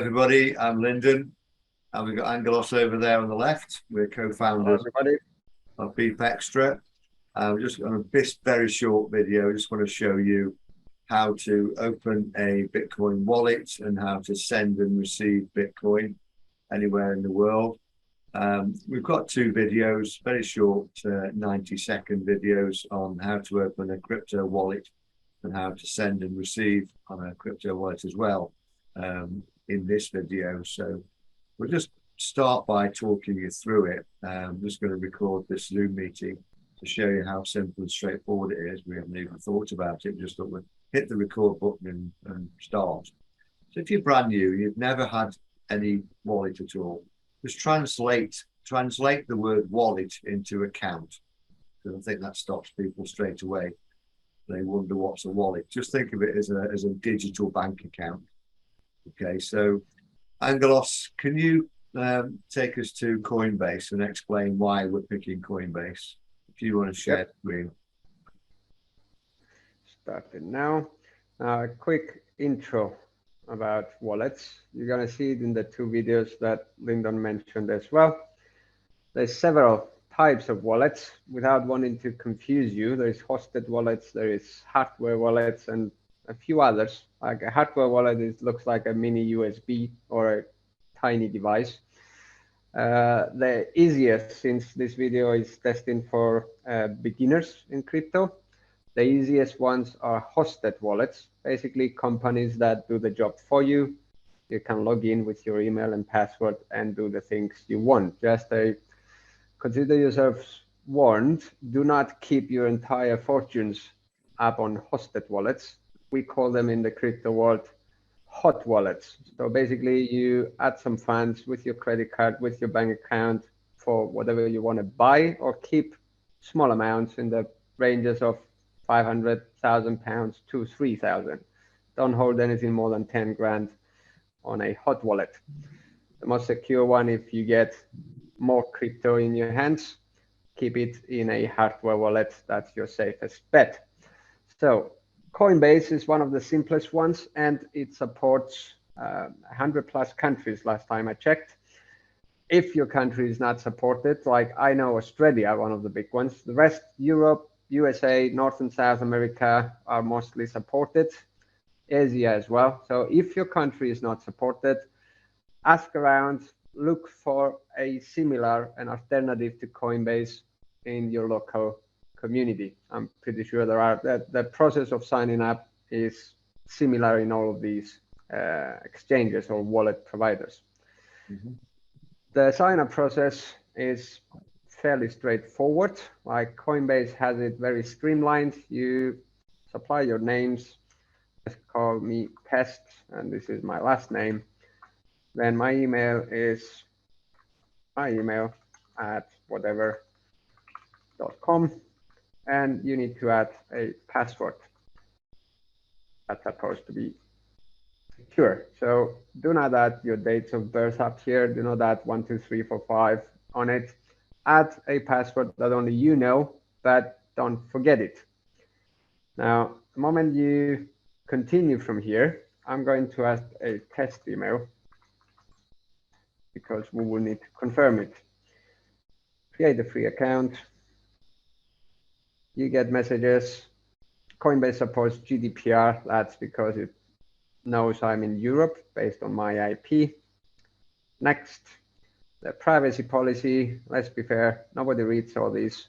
everybody. I'm Lyndon, and we've got Angelos over there on the left. We're co-founders of Beep Extra. We're just on this very short video. I just want to show you how to open a Bitcoin wallet and how to send and receive Bitcoin anywhere in the world. We've got two videos, very short, 90-second videos on how to open a crypto wallet and how to send and receive on a crypto wallet as well in this video. So we'll just start by talking you through it. I'm just going to record this Zoom meeting to show you how simple and straightforward it is. We haven't even thought about it. We just thought we'd hit the record button and start. So if you're brand new, you've never had any wallet at all, just translate the word wallet into account. Because I think that stops people straight away. They wonder what's a wallet. Just think of it as a digital bank account. Okay, so Angelos, can you take us to CoinBase and explain why we're picking CoinBase? If you want to share the screen. Starting now. A quick intro about wallets. You're going to see it in the two videos that Lyndon mentioned as well. There's several types of wallets. Without wanting to confuse you, there is hosted wallets, there is hardware wallets, and a few others. Like a hardware wallet, looks like a mini USB or a tiny device. The easiest, since this video is destined for beginners in crypto, the easiest ones are hosted wallets, basically companies that do the job for you. You can log in with your email and password and do the things you want. Consider yourselves warned, do not keep your entire fortunes up on hosted wallets. We call them in the crypto world hot wallets. So basically you add some funds with your credit card, with your bank account for whatever you want to buy, or keep small amounts in the ranges of 500,000 pounds to 3,000. Don't hold anything more than 10 grand on a hot wallet. The most secure one, if you get more crypto in your hands, keep it in a hardware wallet. That's your safest bet. So CoinBase is one of the simplest ones, and it supports 100+ countries last time I checked. If your country is not supported, like I know Australia, one of the big ones, the rest, Europe, USA, North and South America are mostly supported, Asia as well. So if your country is not supported, ask around, look for a similar and alternative to CoinBase in your local community. I'm pretty sure there are. The process of signing up is similar in all of these exchanges or wallet providers. Mm-hmm. The sign-up process is fairly straightforward. Like Coinbase has it very streamlined. You supply your names. Just call me Pest, and this is my last name. Then my email is my email at whatever.com, and you need to add a password that's supposed to be secure. So do not add your dates of birth up here. Do not add 1, 2, 3, 4, 5 on it. Add a password that only you know, but don't forget it. Now, the moment you continue from here, I'm going to ask a test email because we will need to confirm it. Create a free account. You get messages. Coinbase supports GDPR. That's because it knows I'm in Europe based on my IP. Next, the privacy policy. Let's be fair, nobody reads all these.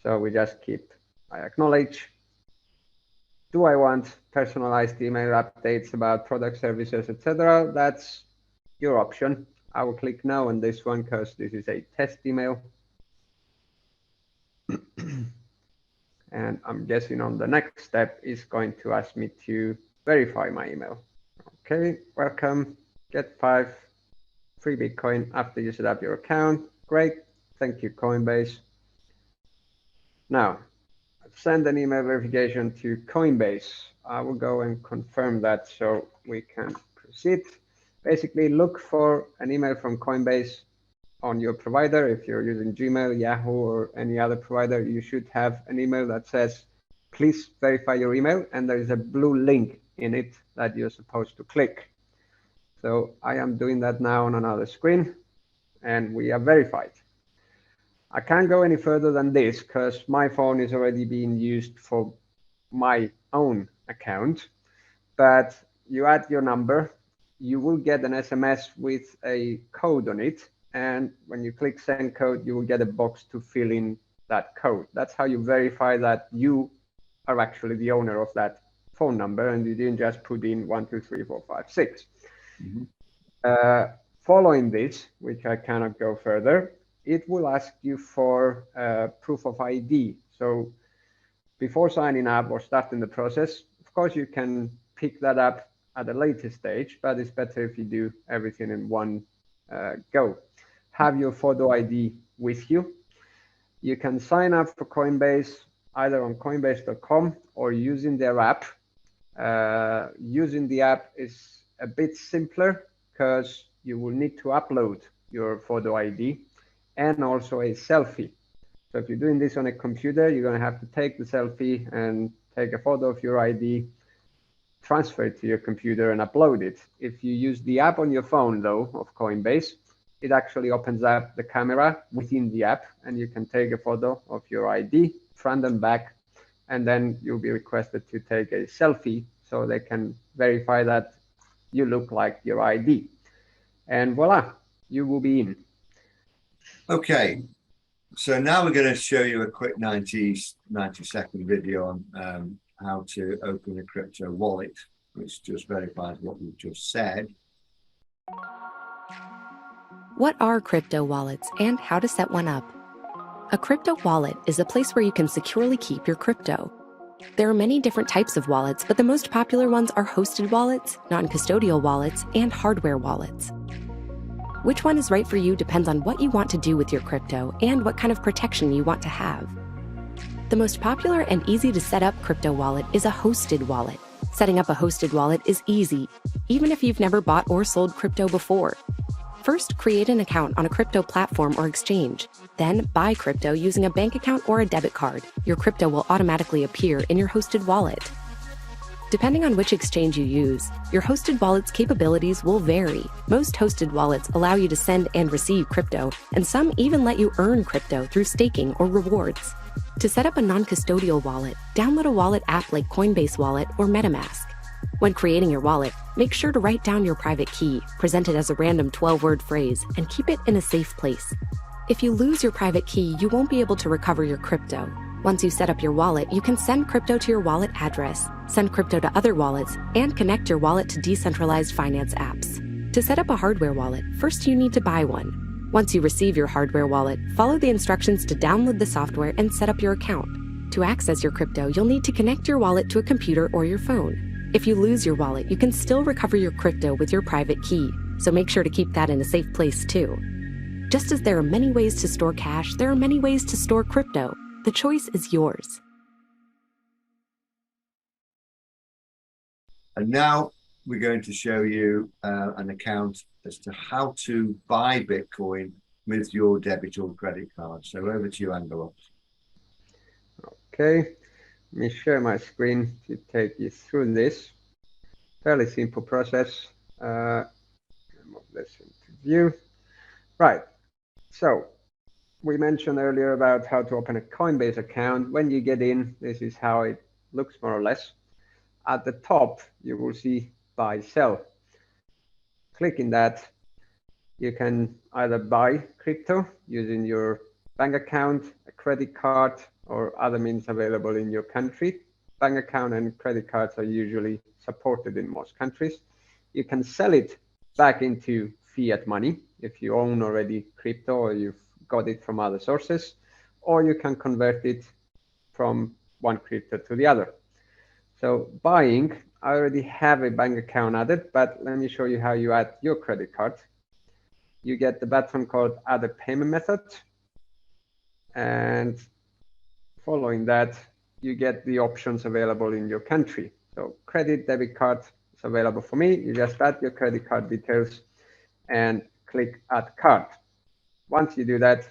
So we just keep, I acknowledge. Do I want personalized email updates about product services, etc.? That's your option. I will click no on this one because this is a test email. And I'm guessing on the next step is going to ask me to verify my email. Okay, welcome. Get 5 free Bitcoin after you set up your account. Great, thank you, Coinbase. Now, send an email verification to Coinbase. I will go and confirm that so we can proceed. Basically, look for an email from Coinbase on your provider. If you're using Gmail, Yahoo, or any other provider, you should have an email that says, please verify your email, and there is a blue link in it that you're supposed to click. So I am doing that now on another screen, and we are verified. I can't go any further than this because my phone is already being used for my own account. But you add your number, you will get an SMS with a code on it. And when you click send code, you will get a box to fill in that code. That's how you verify that you are actually the owner of that phone number and you didn't just put in 1, 2, 3, 4, 5, 6. Following this, which I cannot go further, it will ask you for proof of ID. So before signing up or starting the process, of course, you can pick that up at a later stage, but it's better if you do everything in one go. Have your photo ID with you. You can sign up for Coinbase either on coinbase.com or using their app. Using the app is a bit simpler because you will need to upload your photo ID and also a selfie. So if you're doing this on a computer, you're going to have to take the selfie and take a photo of your ID, transfer it to your computer and upload it. If you use the app on your phone, though, of Coinbase, it actually opens up the camera within the app and you can take a photo of your ID, front and back, and then you'll be requested to take a selfie so they can verify that you look like your ID. And voila, you will be in. Okay, so now we're going to show you a quick 90-second video on how to open a crypto wallet, which just verifies what we've just said. What are crypto wallets and how to set one up? A crypto wallet is a place where you can securely keep your crypto. There are many different types of wallets, but the most popular ones are hosted wallets, non-custodial wallets, and hardware wallets. Which one is right for you depends on what you want to do with your crypto and what kind of protection you want to have. The most popular and easy to set up crypto wallet is a hosted wallet. Setting up a hosted wallet is easy, even if you've never bought or sold crypto before. First, create an account on a crypto platform or exchange. Then, buy crypto using a bank account or a debit card. Your crypto will automatically appear in your hosted wallet. Depending on which exchange you use, your hosted wallet's capabilities will vary. Most hosted wallets allow you to send and receive crypto, and some even let you earn crypto through staking or rewards. To set up a non-custodial wallet, download a wallet app like Coinbase Wallet or MetaMask. When creating your wallet, make sure to write down your private key, present it as a random 12-word phrase, and keep it in a safe place. If you lose your private key, you won't be able to recover your crypto. Once you set up your wallet, you can send crypto to your wallet address, send crypto to other wallets, and connect your wallet to decentralized finance apps. To set up a hardware wallet, first you need to buy one. Once you receive your hardware wallet, follow the instructions to download the software and set up your account. To access your crypto, you'll need to connect your wallet to a computer or your phone. If you lose your wallet, you can still recover your crypto with your private key, so make sure to keep that in a safe place too. Just as there are many ways to store cash, there are many ways to store crypto. The choice is yours. And now we're going to show you an account as to how to buy Bitcoin with your debit or credit card. So over to you, Angelo. Okay, let me share my screen to take you through this. Fairly simple process. Move this into view. Right, so we mentioned earlier about how to open a Coinbase account. When you get in, this is how it looks more or less. At the top, you will see buy, sell. Clicking that, you can either buy crypto using your bank account, a credit card, or other means available in your country. Bank account and credit cards are usually supported in most countries. You can sell it back into fiat money if you own already crypto or you've got it from other sources, or you can convert it from one crypto to the other. So buying, I already have a bank account added, but let me show you how you add your credit card. You get the button called Add a Payment Method. And following that, you get the options available in your country. So credit, debit card is available for me. You just add your credit card details and click Add Card. Once you do that,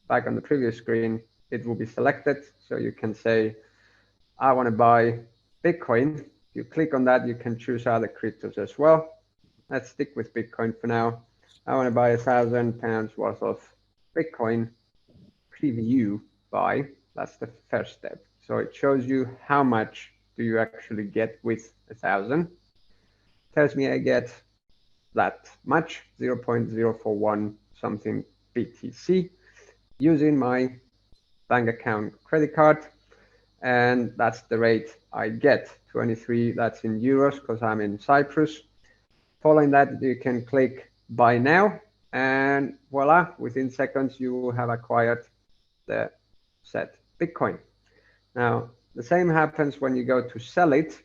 back on the previous screen, it will be selected. So you can say, I want to buy Bitcoin. You click on that, you can choose other cryptos as well. let's stick with Bitcoin for now. I want to buy £1,000 worth of Bitcoin. Preview buy. That's the first step. So it shows you how much do you actually get with 1,000. Tells me I get that much, 0.041 something BTC, using my bank account credit card, and that's the rate I get, 23. That's in euros because I'm in Cyprus. Following that, you can click buy now, and voila, within seconds you will have acquired the said Bitcoin. Now the same happens when you go to sell it.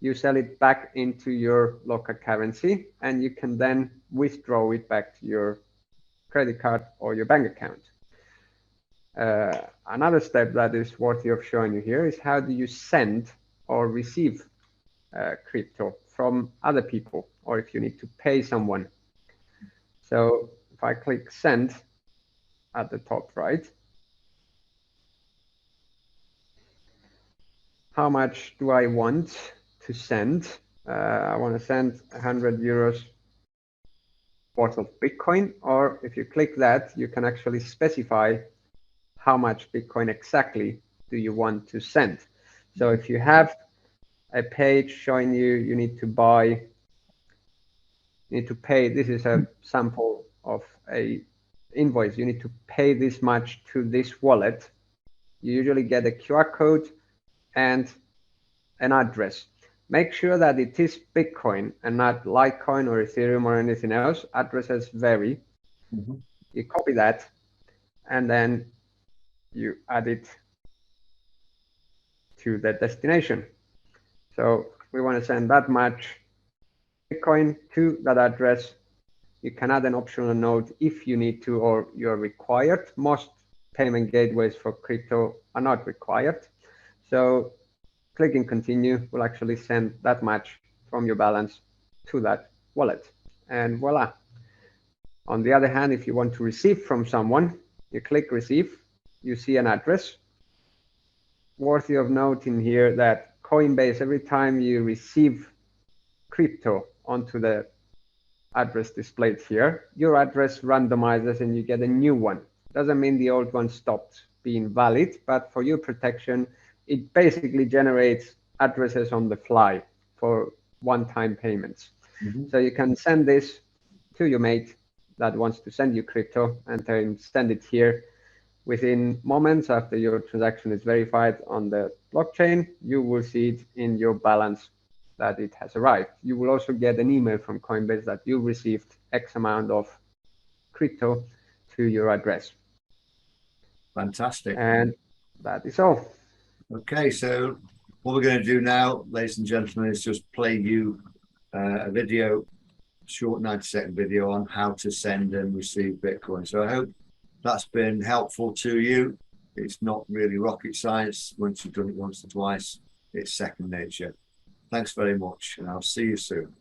You sell it back into your local currency, and you can then withdraw it back to your credit card or your bank account. Another step that is worthy of showing you here is how do you send or receive crypto from other people, or if you need to pay someone. So if I click send at the top right, how much do I want to send? I want to send 100 euros worth of Bitcoin, or if you click that, you can actually specify how much Bitcoin exactly do you want to send. So if you have a page showing you need to pay, this is a sample of a invoice, you need to pay this much to this wallet, you usually get a QR code and an address. Make sure that it is Bitcoin and not Litecoin or Ethereum or anything else. Addresses vary. You copy that and then you add it to the destination. So we want to send that much Bitcoin to that address. You can add an optional note if you need to or you're required. Most payment gateways for crypto are not required. So clicking continue will actually send that much from your balance to that wallet. And voila. On the other hand, if you want to receive from someone, you click receive, you see an address. Worthy of noting here that CoinBase, every time you receive crypto onto the address displayed here, your address randomizes and you get a new one. Doesn't mean the old one stopped being valid, but for your protection, it basically generates addresses on the fly for one-time payments. So you can send this to your mate that wants to send you crypto and tell him send it here. Within moments after your transaction is verified on the blockchain, you will see it in your balance that it has arrived. You will also get an email from CoinBase that you received X amount of crypto to your address. Fantastic. And that is all. Okay, so what we're going to do now, ladies and gentlemen, is just play you a video, short 90-second video on how to send and receive Bitcoin. So I hope that's been helpful to you. It's not really rocket science. Once you've done it once or twice, it's second nature. Thanks very much, and I'll see you soon.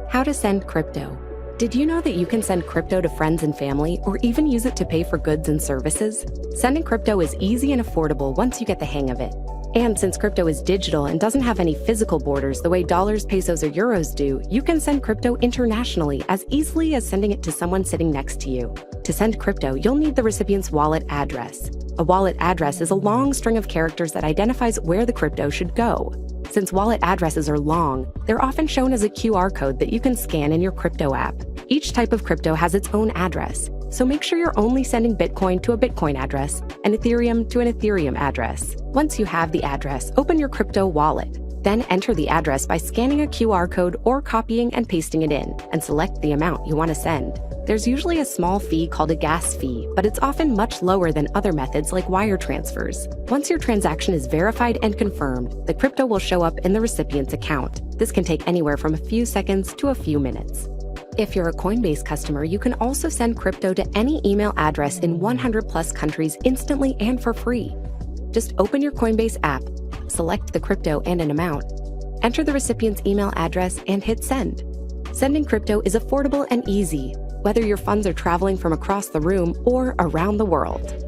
How to send crypto. Did you know that you can send crypto to friends and family, or even use it to pay for goods and services? Sending crypto is easy and affordable once you get the hang of it. And since crypto is digital and doesn't have any physical borders the way dollars, pesos, or euros do, you can send crypto internationally as easily as sending it to someone sitting next to you. To send crypto, you'll need the recipient's wallet address. A wallet address is a long string of characters that identifies where the crypto should go. Since wallet addresses are long, they're often shown as a QR code that you can scan in your crypto app. Each type of crypto has its own address, so make sure you're only sending Bitcoin to a Bitcoin address and Ethereum to an Ethereum address. Once you have the address, open your crypto wallet. Then enter the address by scanning a QR code or copying and pasting it in, and select the amount you want to send. There's usually a small fee called a gas fee, but it's often much lower than other methods like wire transfers. Once your transaction is verified and confirmed, the crypto will show up in the recipient's account. This can take anywhere from a few seconds to a few minutes. If you're a Coinbase customer, you can also send crypto to any email address in 100+ countries instantly and for free. Just open your Coinbase app, select the crypto and an amount, enter the recipient's email address, and hit send. Sending crypto is affordable and easy, whether your funds are traveling from across the room or around the world.